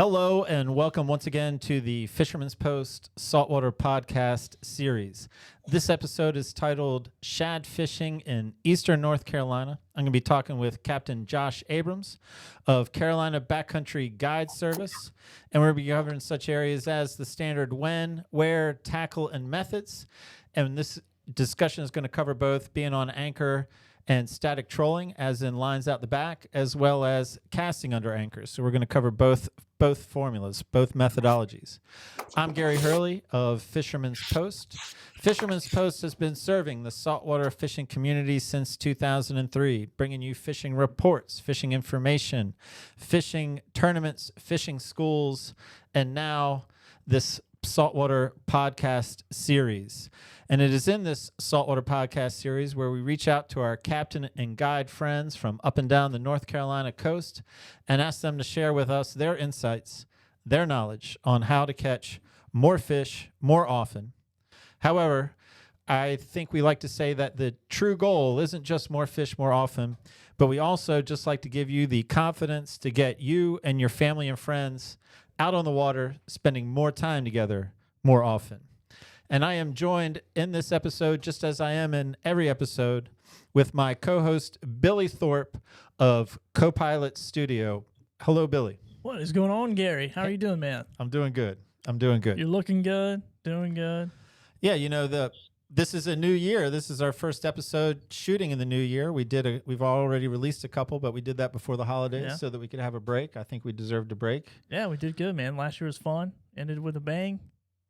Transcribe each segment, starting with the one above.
Hello and welcome once again to the Fisherman's Post Saltwater Podcast series. This episode is titled Shad Fishing in Eastern North Carolina. I'm going to be talking with Captain Josh Abrams of Carolina Backcountry Guide Service, and we're going to be covering such areas as the standard when, where, tackle, and methods. And this discussion is going to cover both being on anchor and static trolling, as in lines out the back, as well as casting under anchors. So we're going to cover both formulas, both methodologies. I'm Gary Hurley of Fisherman's Post. Fisherman's Post has been serving the saltwater fishing community since 2003, bringing you fishing reports, fishing information, fishing tournaments, fishing schools, and now this saltwater podcast series. And it is in this saltwater podcast series where we reach out to our captain and guide friends from up and down the North Carolina coast and ask them to share with us their insights, their knowledge on how to catch more fish more often. However, I think we like to say that the true goal isn't just more fish more often, but we also just like to give you the confidence to get you and your family and friends out on the water, spending more time together more often. And I am joined in this episode, just as I am in every episode, with my co-host, Billy Thorpe of Copilot Studio. Hello, Billy. What is going on, Gary? How are you doing, man? I'm doing good. You're looking good, doing good. Yeah, you know, this is a new year. This is our first episode shooting in the new year. We've already released a couple, but we did that before the holidays so that we could have a break. I think we deserved a break. Yeah, we did good, man. Last year was fun. Ended with a bang.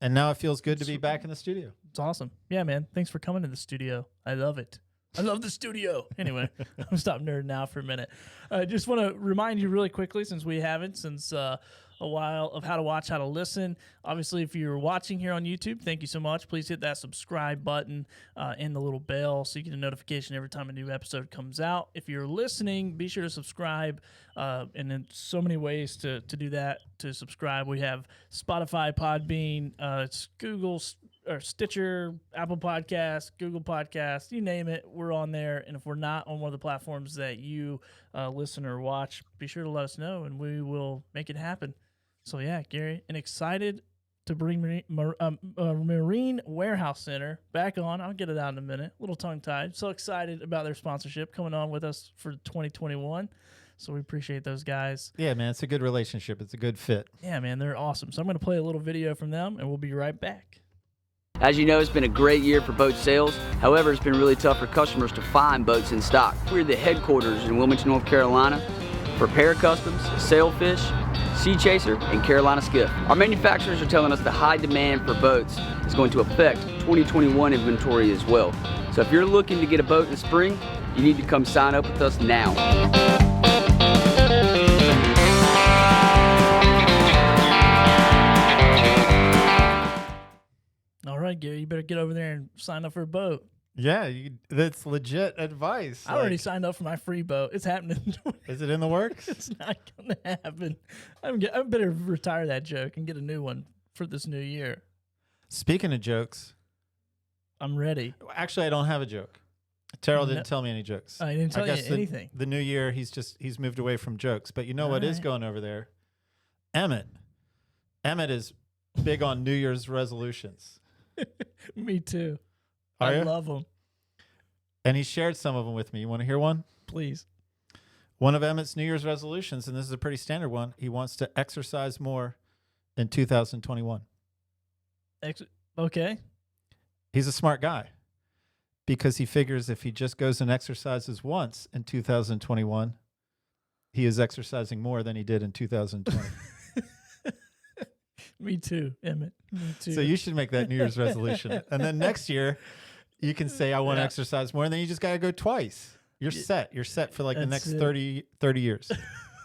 And now it feels good to be back in the studio. It's awesome. Yeah, man. Thanks for coming to the studio. I love it. I love the studio. Anyway, I'm going to stop nerding out for a minute. I just want to remind you really quickly, since we haven't since a while, of how to watch, how to listen. Obviously, if you're watching here on YouTube, thank you so much. Please hit that subscribe button and the little bell so you get a notification every time a new episode comes out. If you're listening, be sure to subscribe. And then so many ways to do that, to subscribe. We have Spotify, Podbean, it's Google, or Stitcher, Apple Podcasts, Google Podcasts, you name it, we're on there. And if we're not on one of the platforms that you listen or watch, be sure to let us know, and we will make it happen. So, yeah, Gary, and excited to bring Marine Warehouse Center back on. I'll get it out in a minute. A little tongue-tied. So excited about their sponsorship coming on with us for 2021. So we appreciate those guys. Yeah, man, it's a good relationship. It's a good fit. Yeah, man, they're awesome. So I'm going to play a little video from them, and we'll be right back. As you know, it's been a great year for boat sales. However, it's been really tough for customers to find boats in stock. We're the headquarters in Wilmington, North Carolina for Para Customs, Sailfish, Sea Chaser, and Carolina Skiff. Our manufacturers are telling us the high demand for boats is going to affect 2021 inventory as well. So if you're looking to get a boat in the spring, you need to come sign up with us now. All right, Gary, you better get over there and sign up for a boat. Yeah, that's legit advice. I already signed up for my free boat. It's happening. Is it in the works? It's not going to happen. I better retire that joke and get a new one for this new year. Speaking of jokes, I'm ready. Actually, I don't have a joke. Terrell didn't tell me any jokes. I didn't tell you anything. The new year, he's moved away from jokes. But you know what is going over there? Emmett. Emmett is big on New Year's resolutions. Me too. I love them. And he shared some of them with me. You want to hear one? Please. One of Emmett's New Year's resolutions, and this is a pretty standard one, he wants to exercise more in 2021. Okay. He's a smart guy because he figures if he just goes and exercises once in 2021, he is exercising more than he did in 2020. Me too, Emmett. Me too. So you should make that New Year's resolution. And then next year, you can say, I want to exercise more. And then you just got to go twice. You're set. You're set for like the next 30 years.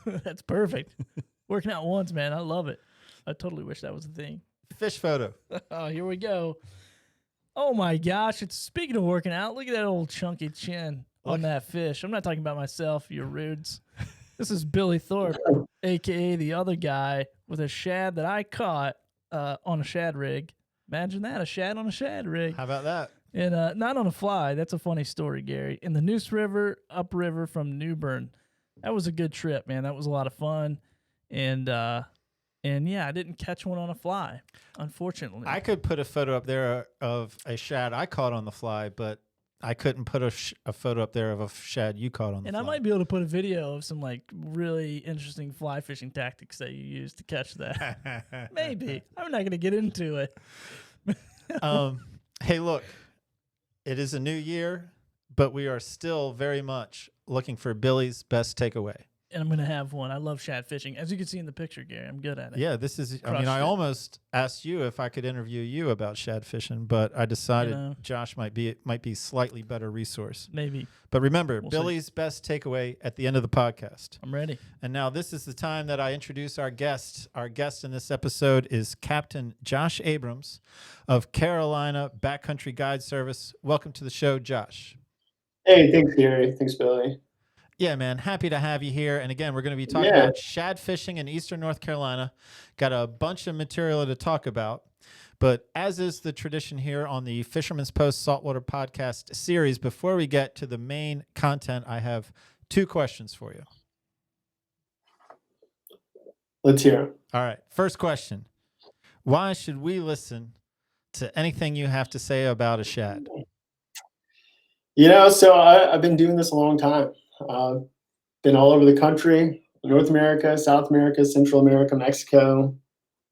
That's perfect. Working out once, man. I love it. I totally wish that was a thing. Fish photo. Oh, here we go. Oh, my gosh. Speaking of working out, look at that old chunky chin on that fish. I'm not talking about myself, you rudes. This is Billy Thorpe, a.k.a. the other guy with a shad that I caught on a shad rig. Imagine that, a shad on a shad rig. How about that? And not on a fly. That's a funny story, Gary. In the Neuse River, upriver from New Bern. That was a good trip, man. That was a lot of fun. And And yeah, I didn't catch one on a fly, unfortunately. I could put a photo up there of a shad I caught on the fly, but I couldn't put a photo up there of a shad you caught on the and fly. I might be able to put a video of some like really interesting fly fishing tactics that you use to catch that. Maybe. I'm not going to get into it. Hey, look, it is a new year, but we are still very much looking for Billy's best takeaway. And I'm going to have one. I love shad fishing. As you can see in the picture, Gary, I'm good at it. Yeah, this is, I Crushed mean, I it. almost asked you if I could interview you about shad fishing, but I decided Josh might be slightly better resource. Maybe. But remember, We'll Billy's best takeaway at the end of the podcast. I'm ready. And now this is the time that I introduce our guest. Our guest in this episode is Captain Josh Abrams of Carolina Backcountry Guide Service. Welcome to the show, Josh. Hey, thanks, Gary. Thanks, Billy. Yeah, man. Happy to have you here. And again, we're going to be talking about shad fishing in eastern North Carolina. Got a bunch of material to talk about. But as is the tradition here on the Fisherman's Post Saltwater Podcast series, before we get to the main content, I have 2 questions for you. Let's hear it. All right. First question. Why should we listen to anything you have to say about a shad? So I've been doing this a long time. Been all over the country, North America, South America, Central America, Mexico,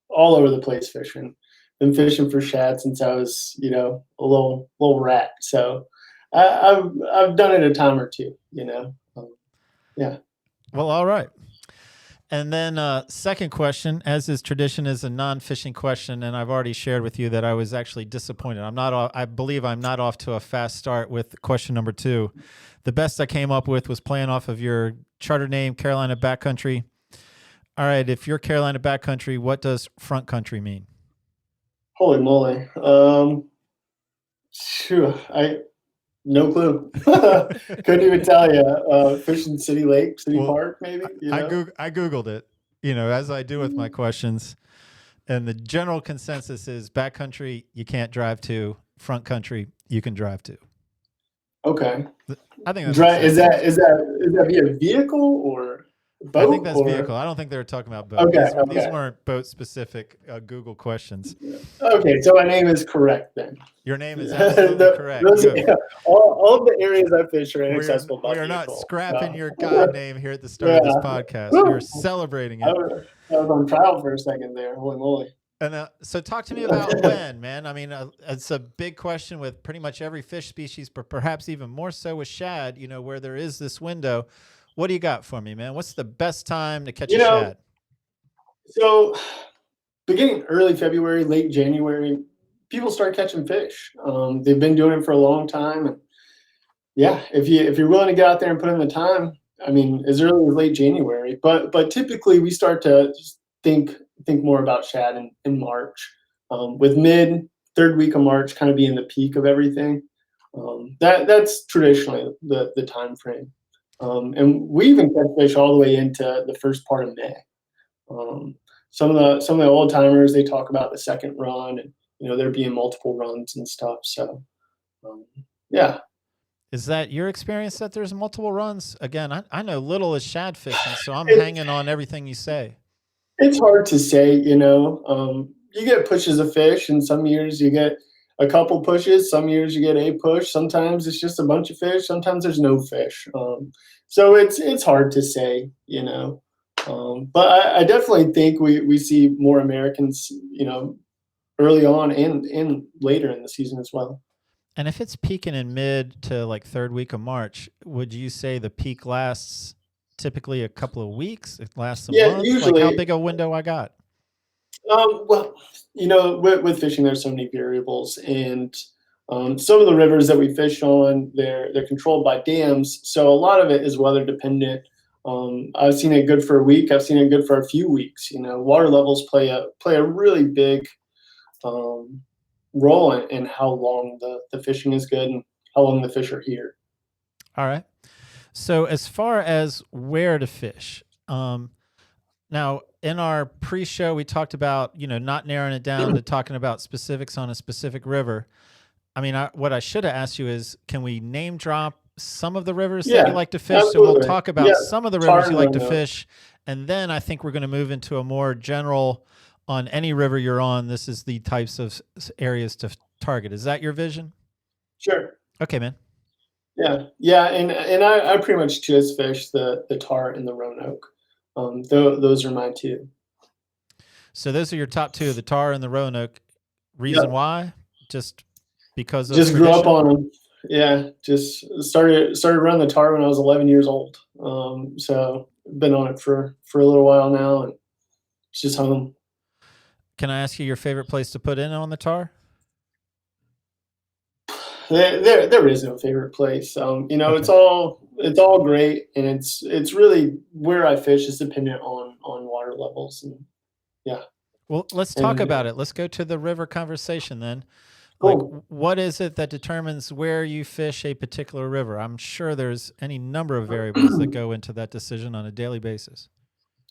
all over the place fishing. Been fishing for shad since I was, a little rat. So I've done it a time or two, yeah. Well, all right. And then second question, as is tradition, is a non-fishing question, and I've already shared with you that I was actually disappointed. I believe I'm not off to a fast start with question number 2. The best I came up with was playing off of your charter name, Carolina Backcountry. All right, if you're Carolina Backcountry, what does front country mean? Holy moly. No clue. Couldn't even tell you. Fishing City Lake, City Park, maybe. I Googled it, as I do with my questions. And the general consensus is backcountry, you can't drive to. Front country, you can drive to. Okay. I think that's is that via vehicle or boat? I think that's vehicle. I don't think they were talking about boat. These weren't boat-specific Google questions. Okay, so my name is correct then. Your name is absolutely correct. All of the areas I fish are inaccessible by vehicle. We are not scrapping your guide name here at the start of this podcast. We're celebrating it. I was on trial for a second there. Holy moly. And so talk to me about when, man. I mean, it's a big question with pretty much every fish species, but perhaps even more so with shad, where there is this window. What do you got for me, man? What's the best time to catch a shad? So beginning early February, late January, people start catching fish. They've been doing it for a long time. And yeah, if you're willing to get out there and put in the time, I mean, as early as late January, but typically we start to think more about shad in March, with third week of March kind of being the peak of everything. That's traditionally the time frame. And we even catch fish all the way into the first part of May. Some of the old timers, they talk about the second run and, there being multiple runs and stuff. So, yeah. Is that your experience that there's multiple runs? Again, I know little is shad fishing, so I'm hanging on everything you say. It's hard to say, you get pushes of fish, and some years you get a couple pushes. Some years you get a push. Sometimes it's just a bunch of fish. Sometimes there's no fish. So it's hard to say, but I definitely think we see more Americans, early on and later in the season as well. And if it's peaking in mid to like third week of March, would you say the peak lasts typically a couple of weeks? It lasts a month? Usually. Like how big a window I got? Well, with fishing, there's so many variables, and some of the rivers that we fish on, they're controlled by dams, so a lot of it is weather dependent. I've seen it good for a week. I've seen it good for a few weeks. Water levels play a really big role in how long the fishing is good and how long the fish are here. All right. So as far as where to fish, now in our pre-show, we talked about, not narrowing it down to talking about specifics on a specific river. I mean, what I should have asked you is, can we name drop some of the rivers that you like to fish? Absolutely. So we'll talk about some of the rivers you like to fish, And then I think we're going to move into a more general, on any river you're on, this is the types of areas to target. Is that your vision? Sure. Okay, man. Yeah, and I pretty much just fish the tar and the Roanoke. Those are mine too. So those are your top two, the tar and the Roanoke. Reason Yep. why? Just because of Just grew up tradition? on them. Yeah, just started running the tar when I was 11 years old. So been on it for a little while now, and it's just home. Can I ask you your favorite place to put in on the tar? There is no favorite place. You know, Okay. it's all great, and it's really where I fish is dependent on water levels, and yeah. Well, let's talk And about it. Let's go to the river conversation then. Like, cool. what is it that determines where you fish a particular river? I'm sure there's any number of variables that go into that decision on a daily basis.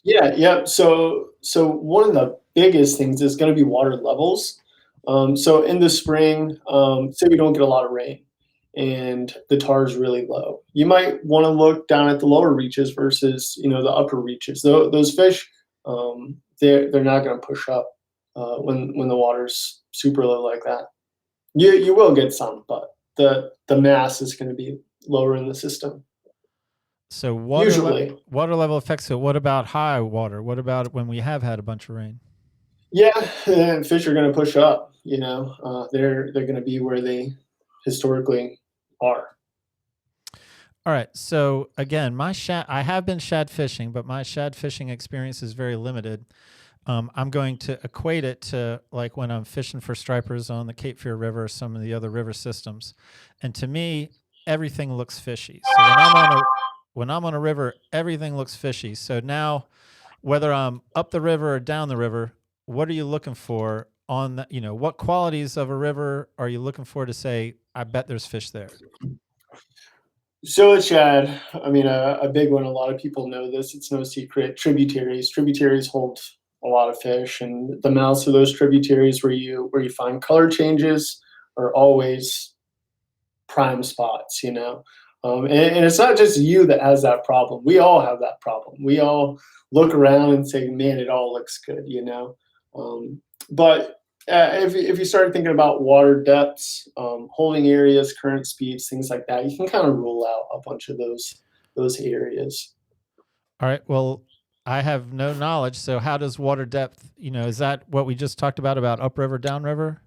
Yeah. So one of the biggest things is going to be water levels. So in the spring, say we don't get a lot of rain and the tar is really low, you might want to look down at the lower reaches versus the upper reaches. Those fish, they're not going to push up when the water's super low like that. You will get some, but the mass is going to be lower in the system. So Usually. water level affects it. What about high water? What about when we have had a bunch of rain? Yeah, and fish are going to push up. They're going to be where they historically are. All right. So again, I have been shad fishing, but my shad fishing experience is very limited. I'm going to equate it to like when I'm fishing for stripers on the Cape Fear River or some of the other river systems. And to me, everything looks fishy. So when I'm on a river, everything looks fishy. So now, whether I'm up the river or down the river, what are you looking for on the, what qualities of a river are you looking for to say, I bet there's fish there? So it's Shad. I mean, a big one. A lot of people know this. It's no secret. Tributaries. Tributaries hold a lot of fish, and the mouths of those tributaries where you find color changes are always prime spots. And it's not just you that has that problem. We all have that problem. We all look around and say, "Man, it all looks good," But if you start thinking about water depths, holding areas, current speeds, things like that, you can kind of rule out a bunch of those areas. All right. Well, I have no knowledge. So how does water depth, is that what we just talked about upriver, downriver?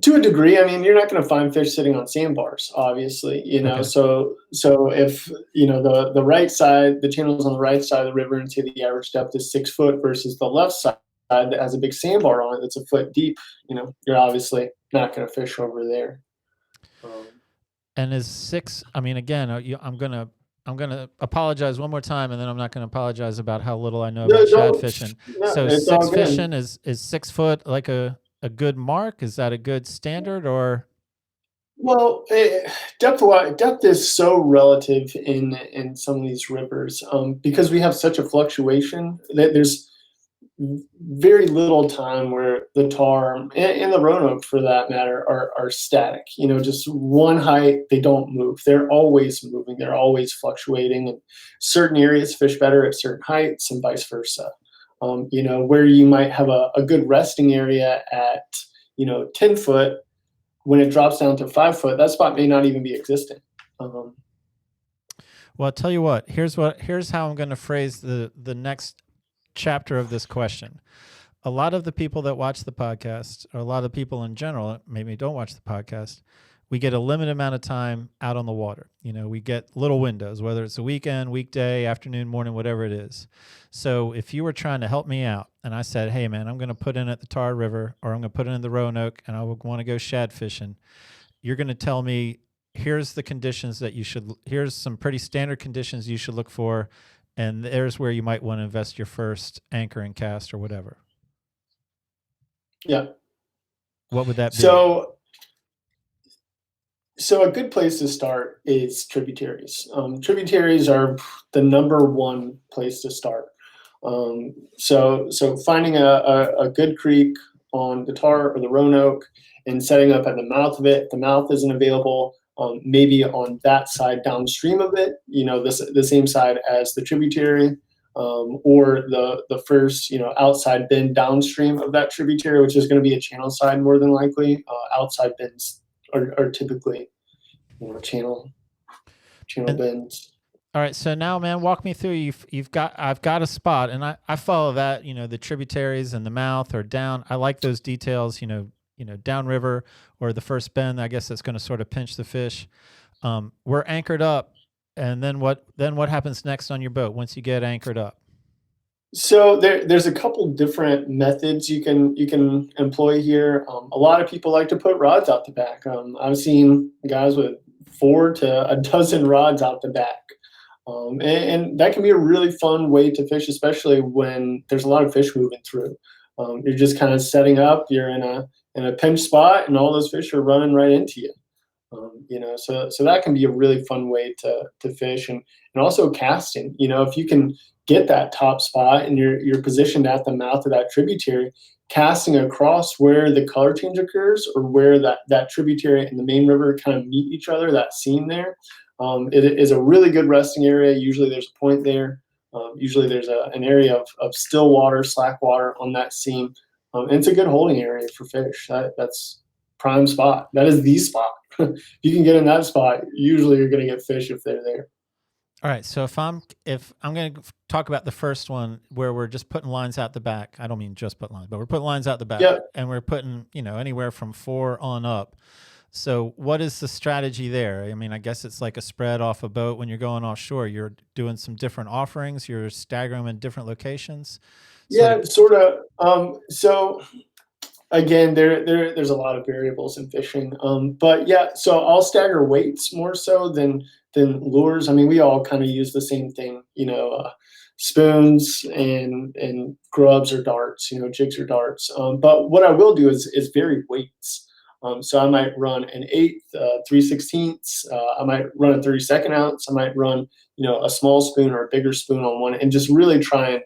To a degree, I mean, you're not going to find fish sitting on sandbars, obviously. Okay. So if the right side, the channel's on the right side of the river, and say the average depth is 6 foot versus the left side that has a big sandbar on it that's a foot deep, you're obviously not going to fish over there. And is 6? I mean, again, I'm gonna apologize one more time, and then I'm not gonna apologize about how little I know about shad fishing. So it's 6 all good. fishing is 6 foot like a good mark? Is that a good standard or? Well, depth is so relative in some of these rivers because we have such a fluctuation that there's very little time where the tar and the Roanoke, for that matter, are static. Just one height, they don't move. They're always moving. They're always fluctuating. And certain areas fish better at certain heights, and vice versa. Where you might have a good resting area at 10 foot, when it drops down to 5 foot, that spot may not even be existing. Well, I'll tell you what. Here's how I'm going to phrase the next chapter of this question. A lot of the people that watch the podcast, or a lot of people in general, maybe don't watch the podcast, we get a limited amount of time out on the water. We get little windows, whether it's a weekend, weekday, afternoon, morning, whatever it is. So if you were trying to help me out and I said, hey man, I'm going to put in at the Tar River, or I'm going to put in the Roanoke, and I want to go shad fishing, you're going to tell me, here's the conditions that here's some pretty standard conditions you should look for, and there's where you might want to invest your first anchor and cast or whatever. Yeah. What would that be? So a good place to start is tributaries. Tributaries are the number one place to start. So finding a good creek on the Tar or the Roanoke and setting up at the mouth of it. If the mouth isn't available, maybe on that side downstream of it, the same side as the tributary. or the first, outside bend downstream of that tributary, which is going to be a channel side more than likely. Outside bends are typically, channel bends. All right, so now, man, walk me through. I've got a spot, and I follow that. The tributaries and the mouth or down. I like those details. Downriver or the first bend. I guess that's going to sort of pinch the fish. We're anchored up, and then what? Then what happens next on your boat once you get anchored up? So there's a couple different methods you can employ here. A lot of people like to put rods out the back. I've seen guys with 4 to a dozen rods out the back. And that can be a really fun way to fish, especially when there's a lot of fish moving through. You're just kind of setting up. You're in a pinch spot, and all those fish are running right into you. So that can be a really fun way to fish, and also casting. If you can get that top spot and you're positioned at the mouth of that tributary, casting across where the color change occurs, or where that tributary and the main river kind of meet each other, that seam there. It is a really good resting area. Usually there's a point there. Usually there's an area of still water, slack water on that seam. And it's a good holding area for fish. That's prime spot. That is the spot. If you can get in that spot, usually you're going to get fish if they're there. All right. So if I'm going to talk about the first one where we're just putting lines out the back, I don't mean just put lines, but we're putting lines out the back, and we're putting, anywhere from 4 on up. So what is the strategy there? I mean, I guess it's like a spread off a boat when you're going offshore. You're doing some different offerings. You're staggering them in different locations. Sort of. So again, there's a lot of variables in fishing. So I'll stagger weights more so than lures. I mean, we all kind of use the same thing, spoons and grubs or darts, jigs or darts. But what I will do is vary weights. So I might run an 1/8, 3/16. I might run a 32nd ounce. I might run, a small spoon or a bigger spoon on one, and just really try and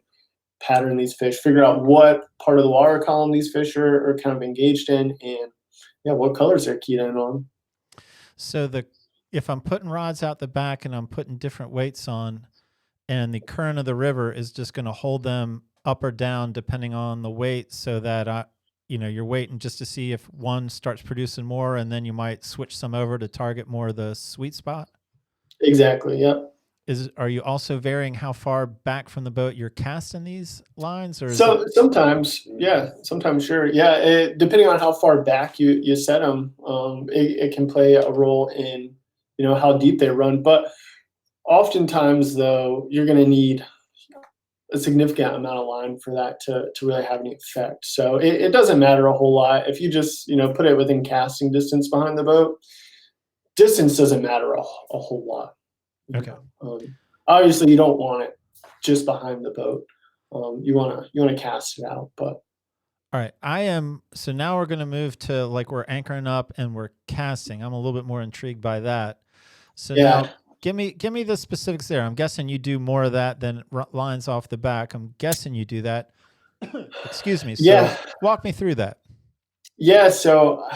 pattern these fish, figure out what part of the water column these fish are kind of engaged in, and what colors they're keyed in on. So if I'm putting rods out the back and I'm putting different weights on, and the current of the river is just going to hold them up or down depending on the weight, so that you're waiting just to see if one starts producing more, and then you might switch some over to target more of the sweet spot. Exactly. Yep. Are you also varying how far back from the boat you're casting these lines, or sometimes, sure, depending on how far back you set them, it can play a role in how deep they run. But oftentimes, though, you're going to need a significant amount of line for that to really have any effect. So it doesn't matter a whole lot if you just put it within casting distance behind the boat. Distance doesn't matter a whole lot. Okay. Obviously, you don't want it just behind the boat. You want to cast it out. But all right, so now we're going to move to, like, we're anchoring up and we're casting. I'm a little bit more intrigued by that. So now give me the specifics there. I'm guessing you do more of that than lines off the back. I'm guessing you do that. Excuse me. So walk me through that. Yeah. So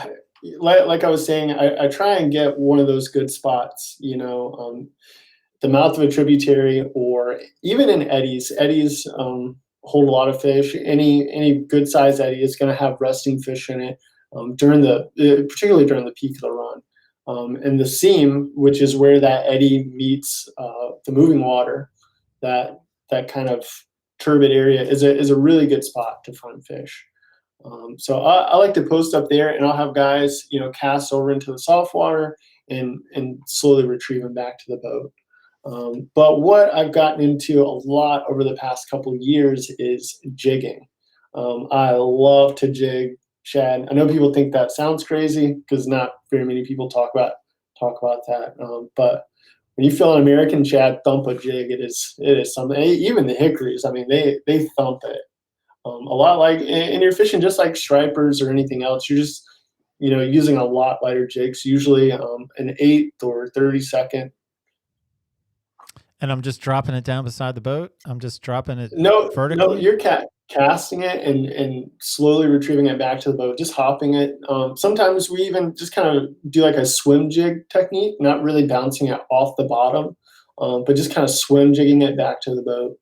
like I was saying, I try and get one of those good spots, the mouth of a tributary, or even in eddies. Eddies hold a lot of fish. Any good sized eddy is going to have resting fish in it particularly during the peak of the run. And the seam, which is where that eddy meets the moving water, that kind of turbid area is a really good spot to find fish. So I like to post up there, and I'll have guys, cast over into the soft water and slowly retrieve them back to the boat. But what I've gotten into a lot over the past couple of years is jigging. I love to jig, Shad. I know people think that sounds crazy because not very many people talk about that. But when you feel an American Shad thump a jig, it is something. Even the hickories, I mean, they thump it. A lot like, and you're fishing just like stripers or anything else. You're just, using a lot lighter jigs, usually an 1/8 or 32nd. And I'm just dropping it down beside the boat. I'm just dropping it vertically. No, you're casting it and slowly retrieving it back to the boat, just hopping it. Sometimes we even just kind of do like a swim jig technique, not really bouncing it off the bottom, but just kind of swim jigging it back to the boat.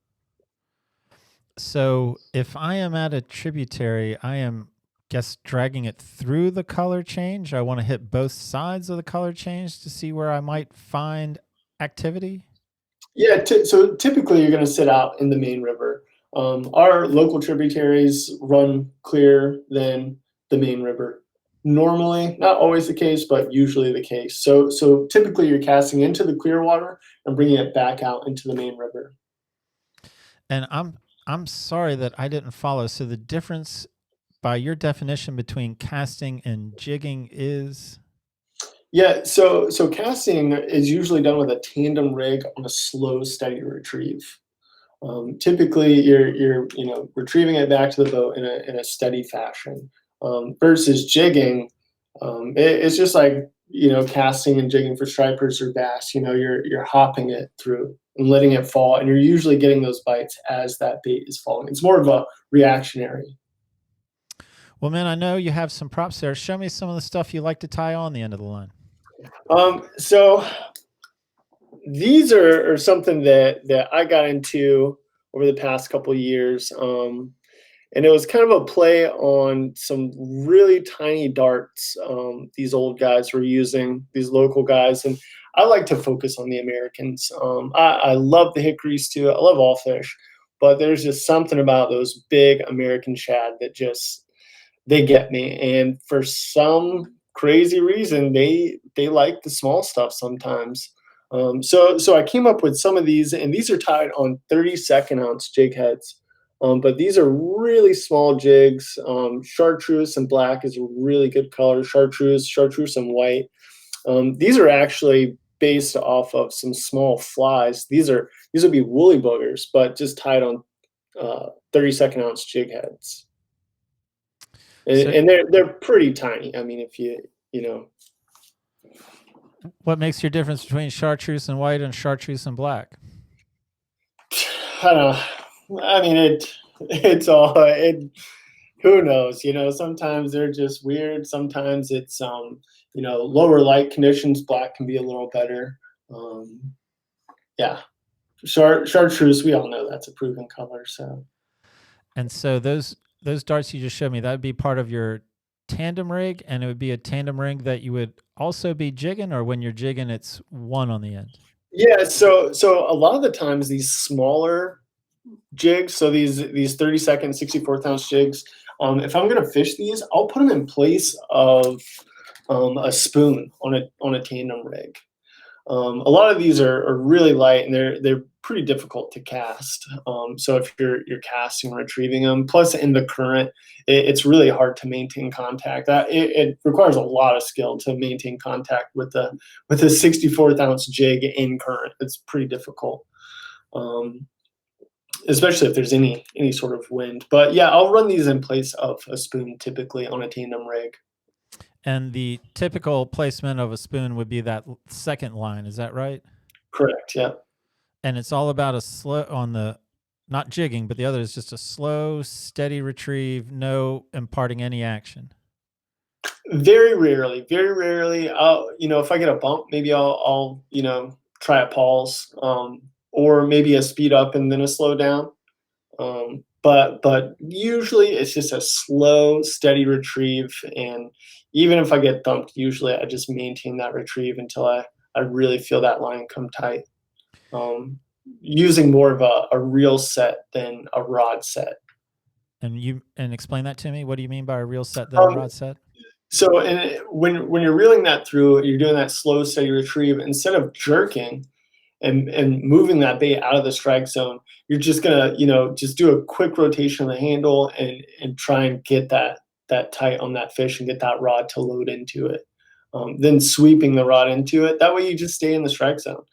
So if I am at a tributary, I am guess dragging it through the color change. I want to hit both sides of the color change to see where I might find activity. Yeah, so typically you're going to sit out in the main river. Our local tributaries run clear than the main river. Normally, not always the case, but usually the case. So typically you're casting into the clear water and bringing it back out into the main river. And I'm sorry that I didn't follow. So the difference by your definition between casting and jigging is? Yeah, so casting is usually done with a tandem rig on a slow, steady retrieve. Typically, you're retrieving it back to the boat in a steady fashion. Versus jigging, it's just like casting and jigging for stripers or bass. You're hopping it through and letting it fall, and you're usually getting those bites as that bait is falling. It's more of a reactionary. Well, man, I know you have some props there. Show me some of the stuff you like to tie on the end of the line. So these are something that I got into over the past couple of years. And it was kind of a play on some really tiny darts these old guys were using, these local guys. And I like to focus on the Americans. I love the hickories too. I love all fish. But there's just something about those big American shad that they get me. And for some crazy reason, they like the small stuff sometimes. So I came up with some of these, and these are tied on 32nd ounce jig heads. But these are really small jigs. Chartreuse and black is a really good color. Chartreuse and white. These are actually based off of some small flies. These would be woolly boogers, but just tied on 32nd ounce jig heads. And they're pretty tiny. I mean, if What makes your difference between chartreuse and white and chartreuse and black? I don't know. I mean, it's all who knows? Sometimes they're just weird. Sometimes it's lower light conditions. Black can be a little better. Yeah, chartreuse. We all know that's a proven color. So, and so those darts you just showed me, that would be part of your tandem rig, and it would be a tandem rig that you would also be jigging, or when you're jigging, it's one on the end. Yeah. So a lot of the times these smaller jigs, so these 32nd 64th ounce jigs, if I'm gonna fish these, I'll put them in place of a spoon on a tandem rig. A lot of these are really light, and they're pretty difficult to cast. So if you're casting and retrieving them, plus in the current, it's really hard to maintain contact. It requires a lot of skill to maintain contact with a 64th ounce jig in current. It's pretty difficult. Especially if there's any sort of wind. But yeah, I'll run these in place of a spoon typically on a tandem rig. And the typical placement of a spoon would be that second line. Is that right? Correct. Yeah. And it's all about a slow on the, not jigging, but the other is just a slow, steady retrieve, no imparting any action. Very rarely. If I get a bump, maybe I'll try a pause. Or maybe a speed up and then a slow down. But usually it's just a slow, steady retrieve. And even if I get bumped, usually I just maintain that retrieve until I really feel that line come tight. Using more of a reel set than a rod set. And explain that to me. What do you mean by a reel set than a rod set? So when you're reeling that through, you're doing that slow, steady retrieve. Instead of jerking and moving that bait out of the strike zone, you're just gonna just do a quick rotation of the handle and try and get that tight on that fish and get that rod to load into it. Then sweeping the rod into it. That way you just stay in the strike zone.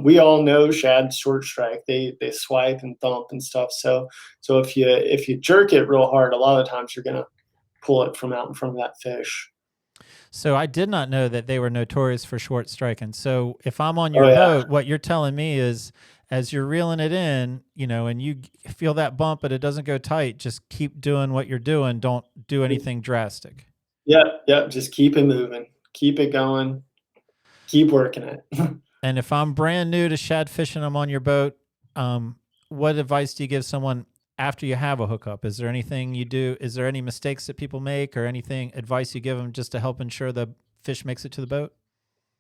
We all know shad short strike. They swipe and thump and stuff. So if you jerk it real hard, a lot of times you're gonna pull it from out in front of that fish. So I did not know that they were notorious for short striking. So if I'm on your boat, what you're telling me is, as you're reeling it in, and you feel that bump, but it doesn't go tight, just keep doing what you're doing. Don't do anything drastic. Yeah. Just keep it moving, keep it going, keep working it. And if I'm brand new to shad fishing, I'm on your boat. What advice do you give someone after you have a hookup? Is there anything you do? Is there any mistakes that people make or anything advice you give them just to help ensure the fish makes it to the boat?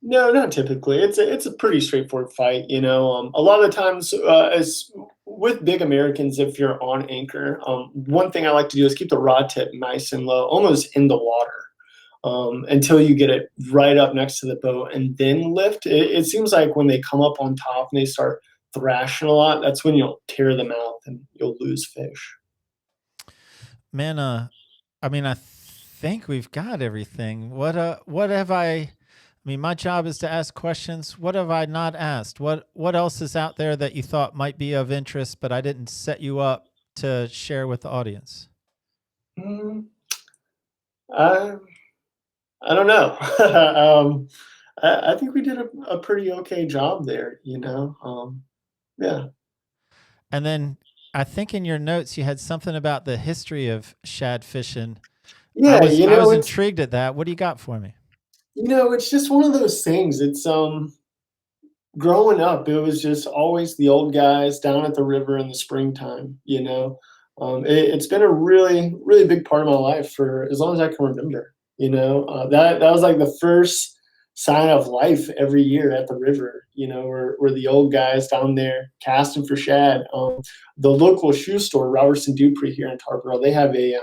No, not typically. It's a pretty straightforward fight. A lot of times, as with big Americans, if you're on anchor, one thing I like to do is keep the rod tip nice and low, almost in the water, until you get it right up next to the boat, and then lift. It seems like when they come up on top and they start thrashing a lot, that's when you'll tear them out and you'll lose fish. Man, I mean, I think we've got everything. What have I mean, my job is to ask questions. What have I not asked? What else is out there that you thought might be of interest, but I didn't set you up to share with the audience? Mm, I I don't know. I think we did a pretty okay job there. Yeah. And then I think in your notes you had something about the history of shad fishing. Yeah, I was intrigued at that. What do you got for me? it's just one of those things. It's growing up, it was just always the old guys down at the river in the springtime. It's been a really, really big part of my life for as long as I can remember. That was like the first sign of life every year at the river. Where the old guys down there casting for shad. The local shoe store, Robertson Dupree here in Tarboro, they have a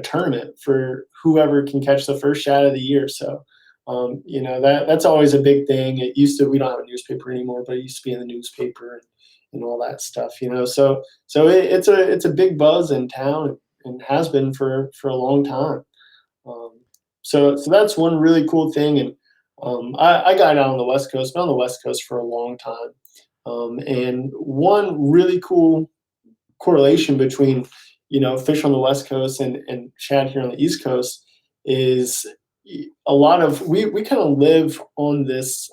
tournament for whoever can catch the first shad of the year. So that's always a big thing. We don't have a newspaper anymore, but it used to be in the newspaper and all that stuff. It's a big buzz in town and has been for a long time. So that's one really cool thing. And I got out on the West Coast, been on the West Coast for a long time. And one really cool correlation between fish on the West Coast and shad here on the East Coast is a lot of we kind of live on this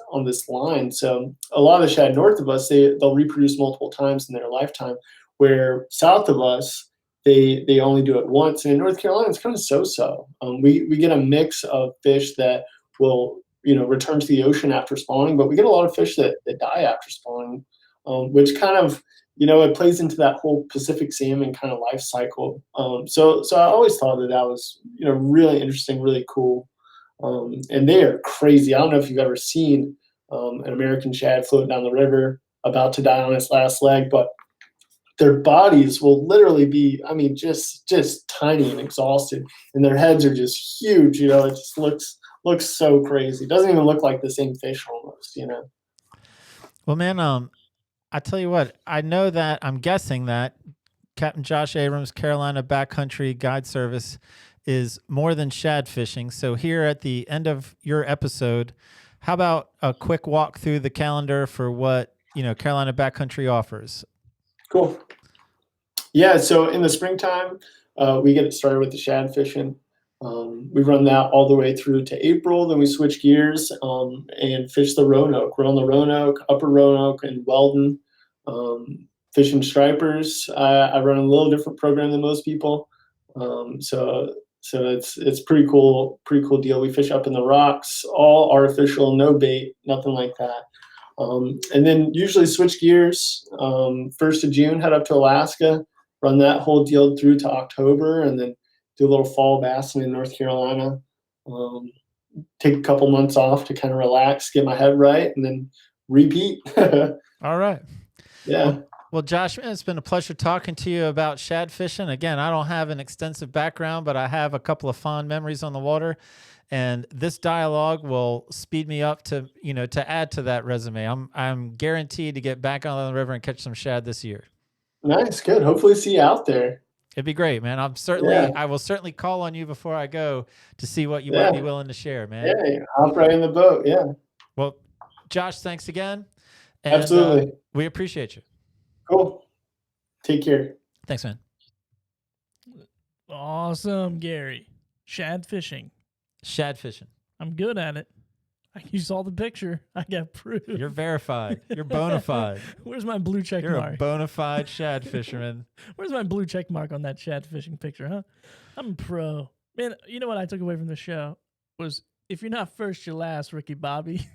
line. So a lot of the shad north of us, they'll reproduce multiple times in their lifetime, where south of us they only do it once. And in North Carolina, it's kind of so. We get a mix of fish that will return to the ocean after spawning, but we get a lot of fish that die after spawning, which kind of it plays into that whole Pacific salmon kind of life cycle. So I always thought that was really interesting, really cool. And they are crazy. I don't know if you've ever seen an American shad floating down the river about to die on its last leg, but their bodies will literally be, just tiny and exhausted, and their heads are just huge. It just looks so crazy. It doesn't even look like the same fish almost. Well, man, I tell you what, I know that I'm guessing that Captain Josh Abrams, Carolina Backcountry Guide Service, is more than shad fishing. So here at the end of your episode, how about a quick walk through the calendar for what Carolina Backcountry offers? Cool. Yeah, so in the springtime, we get started with the shad fishing. We run that all the way through to April. Then we switch gears and fish the Roanoke. We're on the Roanoke, Upper Roanoke, and Weldon, fishing stripers. I run a little different program than most people, so it's pretty cool deal. We fish up in the rocks, all artificial, no bait, nothing like that. And then usually switch gears. 1st of June, head up to Alaska, run that whole deal through to October, and then do a little fall bassing in North Carolina. Take a couple months off to kind of relax, get my head right, and then repeat. All right. Yeah. Well, Josh, it's been a pleasure talking to you about shad fishing. Again, I don't have an extensive background, but I have a couple of fond memories on the water, and this dialogue will speed me up to add to that resume. I'm guaranteed to get back on the river and catch some shad this year. Nice, good. Hopefully see you out there. It'd be great, man. I will certainly call on you before I go to see what you might be willing to share, man. Yeah, hop right in the boat. Yeah. Well, Josh, thanks again. And, absolutely. We appreciate you. Cool. Take care. Thanks, man. Awesome, Gary. Shad fishing. Shad fishing. I'm good at it. You saw the picture. I got proof. You're verified. You're bona fide. Where's my blue check You're mark? a bona fide shad fisherman. Where's my blue check mark on that shad fishing picture, huh? I'm a pro. Man, you know what I took away from the show was if you're not first, you're last, Ricky Bobby.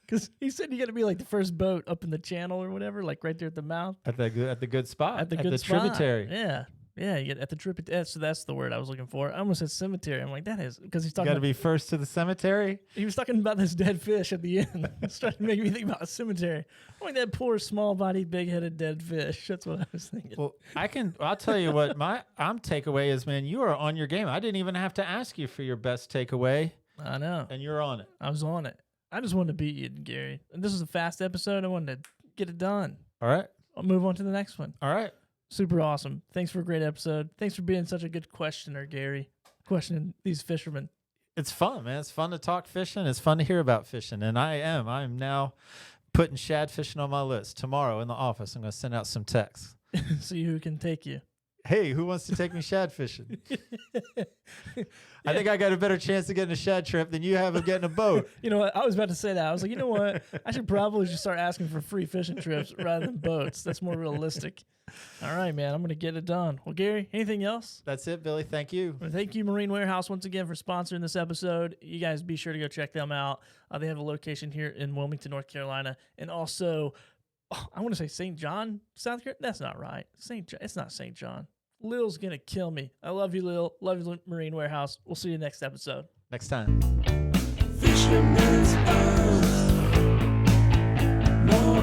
Because he said you got to be like the first boat up in the channel or whatever, like right there at the mouth. At the good spot. At the good spot. tributary. Yeah. Yeah, you get at the tributary. So that's the word I was looking for. I almost said cemetery. I'm like, that is because he's You talking. got to be first to the cemetery. He was talking about this dead fish at the end. It's trying to make me think about a cemetery. I'm like that poor small-bodied, big-headed dead fish. That's what I was thinking. Well, I'll tell you what my takeaway is, man. You are on your game. I didn't even have to ask you for your best takeaway, I know. and you're on it. I was on it. I just wanted to beat you, Gary. And this was a fast episode. I wanted to get it done. All right. I'll move on to the next one. All right. Super awesome. Thanks for a great episode. Thanks for being such a good questioner, Gary. Questioning these fishermen. It's fun, man. It's fun to talk fishing. It's fun to hear about fishing. And I'm now putting shad fishing on my list. Tomorrow in the office, I'm going to send out some texts. See who can take you. Hey, who wants to take me shad fishing? I think I got a better chance of getting a shad trip than you have of getting a boat. You know what? I was about to say that. I was like, you know what? I should probably just start asking for free fishing trips rather than boats. That's more realistic. All right, man. I'm going to get it done. Well, Gary, anything else? That's it, Billy. Thank you. Well, thank you, Marine Warehouse, once again for sponsoring this episode. You guys be sure to go check them out. They have a location here in Wilmington, North Carolina. And also, I want to say St. John, South Carolina. That's not right. It's not St. John. Lil's going to kill me. I love you, Lil. Love you, Marine Warehouse. We'll see you next episode. Next time. Fisherman's Post. More